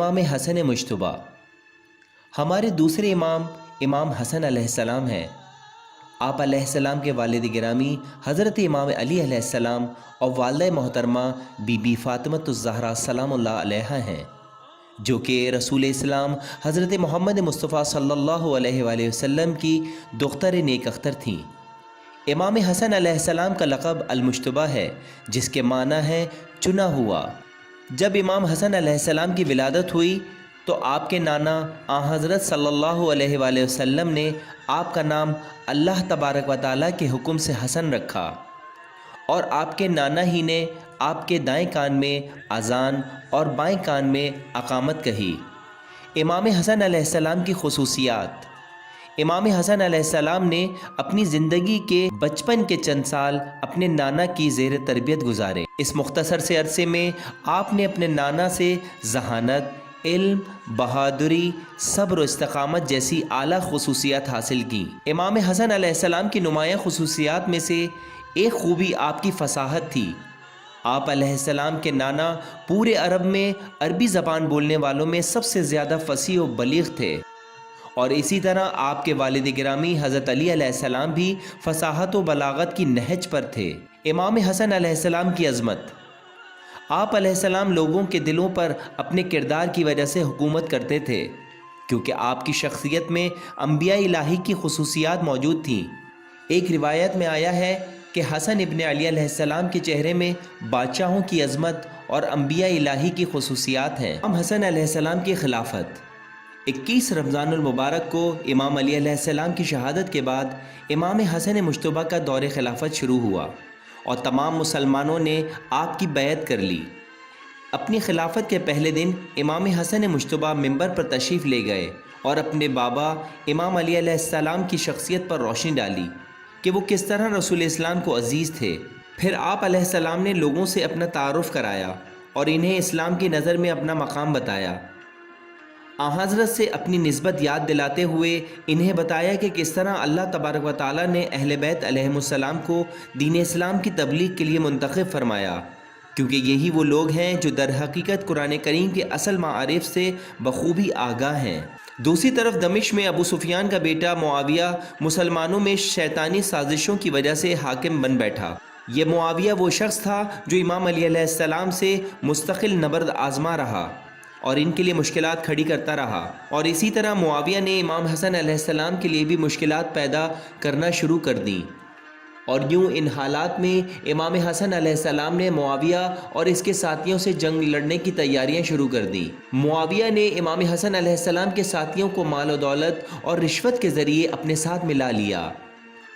امام حسن مجتبی ہمارے دوسرے امام حسن علیہ السلام ہیں۔ آپ علیہ السلام کے والد گرامی حضرت امام علی علیہ السلام اور والدہ محترمہ بی بی فاطمۃ الزہرا سلام اللہ علیہا ہیں، جو کہ رسول اسلام حضرت محمد مصطفیٰ صلی اللہ علیہ وآلہ وسلم کی دختر نیک اختر تھیں۔ امام حسن علیہ السلام کا لقب المجتبی ہے، جس کے معنی ہے چنا ہوا۔ جب امام حسن علیہ السلام کی ولادت ہوئی تو آپ کے نانا حضرت صلی اللہ علیہ وآلہ وسلم نے آپ کا نام اللہ تبارک و تعالیٰ کے حکم سے حسن رکھا، اور آپ کے نانا ہی نے آپ کے دائیں کان میں اذان اور بائیں کان میں اقامت کہی۔ امام حسن علیہ السلام کی خصوصیات۔ امام حسن علیہ السلام نے اپنی زندگی کے بچپن کے چند سال اپنے نانا کی زیر تربیت گزارے۔ اس مختصر سے عرصے میں آپ نے اپنے نانا سے ذہانت، علم، بہادری، صبر و استقامت جیسی اعلیٰ خصوصیات حاصل کیں۔ امام حسن علیہ السلام کی نمایاں خصوصیات میں سے ایک خوبی آپ کی فصاحت تھی۔ آپ علیہ السلام کے نانا پورے عرب میں عربی زبان بولنے والوں میں سب سے زیادہ فصیح و بلیغ تھے، اور اسی طرح آپ کے والد گرامی حضرت علی علیہ السلام بھی فصاحت و بلاغت کی نہج پر تھے۔ امام حسن علیہ السلام کی عظمت۔ آپ علیہ السلام لوگوں کے دلوں پر اپنے کردار کی وجہ سے حکومت کرتے تھے، کیونکہ آپ کی شخصیت میں انبیاء الہی کی خصوصیات موجود تھیں۔ ایک روایت میں آیا ہے کہ حسن ابن علی علیہ السلام کے چہرے میں بادشاہوں کی عظمت اور انبیاء الہی کی خصوصیات ہیں۔ امام حسن علیہ السلام کی خلافت۔ 21 رمضان المبارک کو امام علی علیہ السلام کی شہادت کے بعد امام حسن مجتبی کا دور خلافت شروع ہوا، اور تمام مسلمانوں نے آپ کی بیعت کر لی۔ اپنی خلافت کے پہلے دن امام حسن مجتبی منبر پر تشریف لے گئے اور اپنے بابا امام علی علیہ السلام کی شخصیت پر روشنی ڈالی کہ وہ کس طرح رسول اسلام کو عزیز تھے۔ پھر آپ علیہ السلام نے لوگوں سے اپنا تعارف کرایا اور انہیں اسلام کی نظر میں اپنا مقام بتایا۔ حضرت سے اپنی نسبت یاد دلاتے ہوئے انہیں بتایا کہ کس طرح اللہ تبارک و تعالیٰ نے اہل بیت علیہم السلام کو دین اسلام کی تبلیغ کے لیے منتخب فرمایا، کیونکہ یہی وہ لوگ ہیں جو در حقیقت قرآن کریم کے اصل معارف سے بخوبی آگاہ ہیں۔ دوسری طرف دمشق میں ابو سفیان کا بیٹا معاویہ مسلمانوں میں شیطانی سازشوں کی وجہ سے حاکم بن بیٹھا۔ یہ معاویہ وہ شخص تھا جو امام علی علیہ السلام سے مستقل نبرد آزما رہا اور ان کے لیے مشکلات کھڑی کرتا رہا، اور اسی طرح معاویہ نے امام حسن علیہ السلام کے لیے بھی مشکلات پیدا کرنا شروع کر دیں، اور یوں ان حالات میں امام حسن علیہ السلام نے معاویہ اور اس کے ساتھیوں سے جنگ لڑنے کی تیاریاں شروع کر دیں۔ معاویہ نے امام حسن علیہ السلام کے ساتھیوں کو مال و دولت اور رشوت کے ذریعے اپنے ساتھ ملا لیا،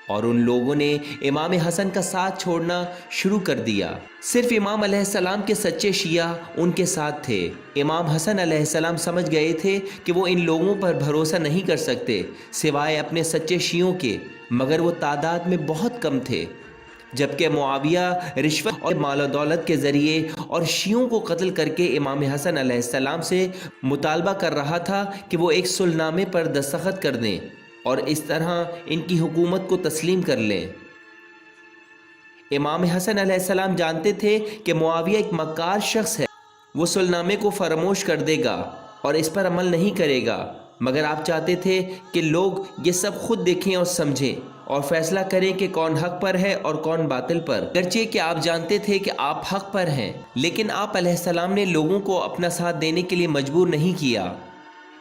اور ان لوگوں نے امام حسن کا ساتھ چھوڑنا شروع کر دیا۔ صرف امام علیہ السلام کے سچے شیعہ ان کے ساتھ تھے۔ امام حسن علیہ السلام سمجھ گئے تھے کہ وہ ان لوگوں پر بھروسہ نہیں کر سکتے سوائے اپنے سچے شیعوں کے، مگر وہ تعداد میں بہت کم تھے، جبکہ معاویہ رشوت اور مال و دولت کے ذریعے اور شیعوں کو قتل کر کے امام حسن علیہ السلام سے مطالبہ کر رہا تھا کہ وہ ایک صلح نامے پر دستخط کر دیں اور اس طرح ان کی حکومت کو تسلیم کر لیں۔ امام حسن علیہ السلام جانتے تھے کہ معاویہ ایک مکار شخص ہے، وہ صلح نامے کو فراموش کر دے گا اور اس پر عمل نہیں کرے گا، مگر آپ چاہتے تھے کہ لوگ یہ سب خود دیکھیں اور سمجھیں اور فیصلہ کریں کہ کون حق پر ہے اور کون باطل پر۔ اگرچہ کہ آپ جانتے تھے کہ آپ حق پر ہیں، لیکن آپ علیہ السلام نے لوگوں کو اپنا ساتھ دینے کے لیے مجبور نہیں کیا۔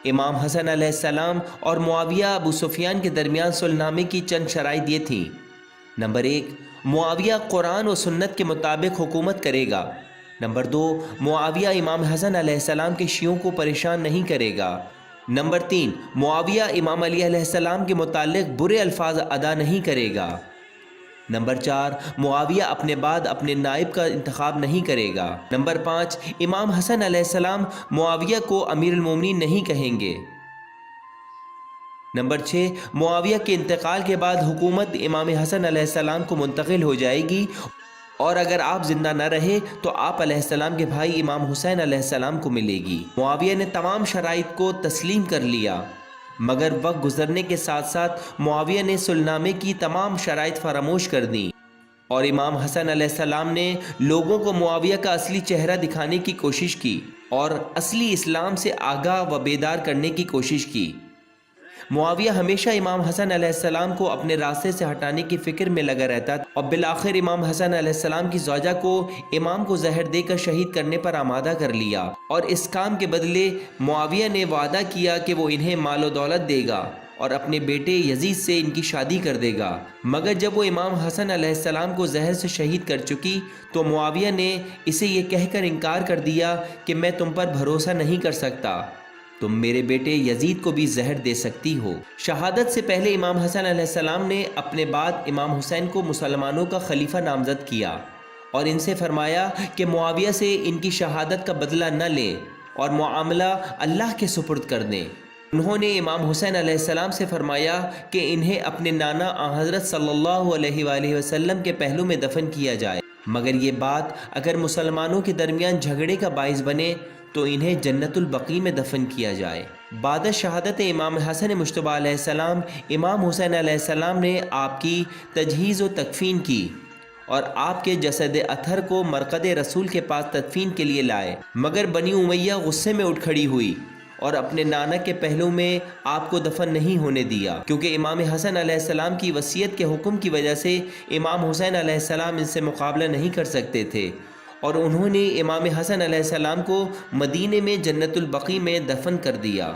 امام حسن علیہ السلام اور معاویہ ابو سفیان کے درمیان صلح نامے کی چند شرائط یہ تھیں۔ نمبر 1، معاویہ قرآن و سنت کے مطابق حکومت کرے گا۔ نمبر 2، معاویہ امام حسن علیہ السلام کے شیعوں کو پریشان نہیں کرے گا۔ نمبر 3، معاویہ امام علی علیہ السلام کے متعلق برے الفاظ ادا نہیں کرے گا۔ نمبر 4، معاویہ اپنے بعد اپنے نائب کا انتخاب نہیں کرے گا۔ نمبر 5، امام حسن علیہ السلام معاویہ کو امیر المومنین نہیں کہیں گے۔ نمبر 6، معاویہ کے انتقال کے بعد حکومت امام حسن علیہ السلام کو منتقل ہو جائے گی، اور اگر آپ زندہ نہ رہے تو آپ علیہ السلام کے بھائی امام حسین علیہ السلام کو ملے گی۔ معاویہ نے تمام شرائط کو تسلیم کر لیا، مگر وقت گزرنے کے ساتھ ساتھ معاویہ نے صلح نامے کی تمام شرائط فراموش کر دیں۔ اور امام حسن علیہ السلام نے لوگوں کو معاویہ کا اصلی چہرہ دکھانے کی کوشش کی اور اصلی اسلام سے آگاہ و بیدار کرنے کی کوشش کی۔ معاویہ ہمیشہ امام حسن علیہ السلام کو اپنے راستے سے ہٹانے کی فکر میں لگا رہتا اور بالآخر امام حسن علیہ السلام کی زوجہ کو امام کو زہر دے کر شہید کرنے پر آمادہ کر لیا، اور اس کام کے بدلے معاویہ نے وعدہ کیا کہ وہ انہیں مال و دولت دے گا اور اپنے بیٹے یزید سے ان کی شادی کر دے گا۔ مگر جب وہ امام حسن علیہ السلام کو زہر سے شہید کر چکی تو معاویہ نے اسے یہ کہہ کر انکار کر دیا کہ میں تم پر بھروسہ نہیں کر سکتا، تم میرے بیٹے یزید کو بھی زہر دے سکتی ہو۔ شہادت سے پہلے امام حسن علیہ السلام نے اپنے بعد امام حسین کو مسلمانوں کا خلیفہ نامزد کیا اور ان سے فرمایا کہ معاویہ سے ان کی شہادت کا بدلہ نہ لیں اور معاملہ اللہ کے سپرد کر دیں۔ انہوں نے امام حسین علیہ السلام سے فرمایا کہ انہیں اپنے نانا آن حضرت صلی اللہ علیہ وآلہ وسلم کے پہلو میں دفن کیا جائے، مگر یہ بات اگر مسلمانوں کے درمیان جھگڑے کا باعث بنے تو انہیں جنت البقیع میں دفن کیا جائے۔ بعد شہادت امام حسن مجتبی علیہ السلام، امام حسین علیہ السلام نے آپ کی تجہیز و تکفین کی اور آپ کے جسد اطہر کو مرقد رسول کے پاس تدفین کے لیے لائے، مگر بنی امیہ غصے میں اٹھ کھڑی ہوئی اور اپنے نانا کے پہلو میں آپ کو دفن نہیں ہونے دیا، کیونکہ امام حسن علیہ السلام کی وصیت کے حکم کی وجہ سے امام حسین علیہ السلام ان سے مقابلہ نہیں کر سکتے تھے، اور انہوں نے امام حسن علیہ السلام کو مدینے میں جنت البقیع میں دفن کر دیا۔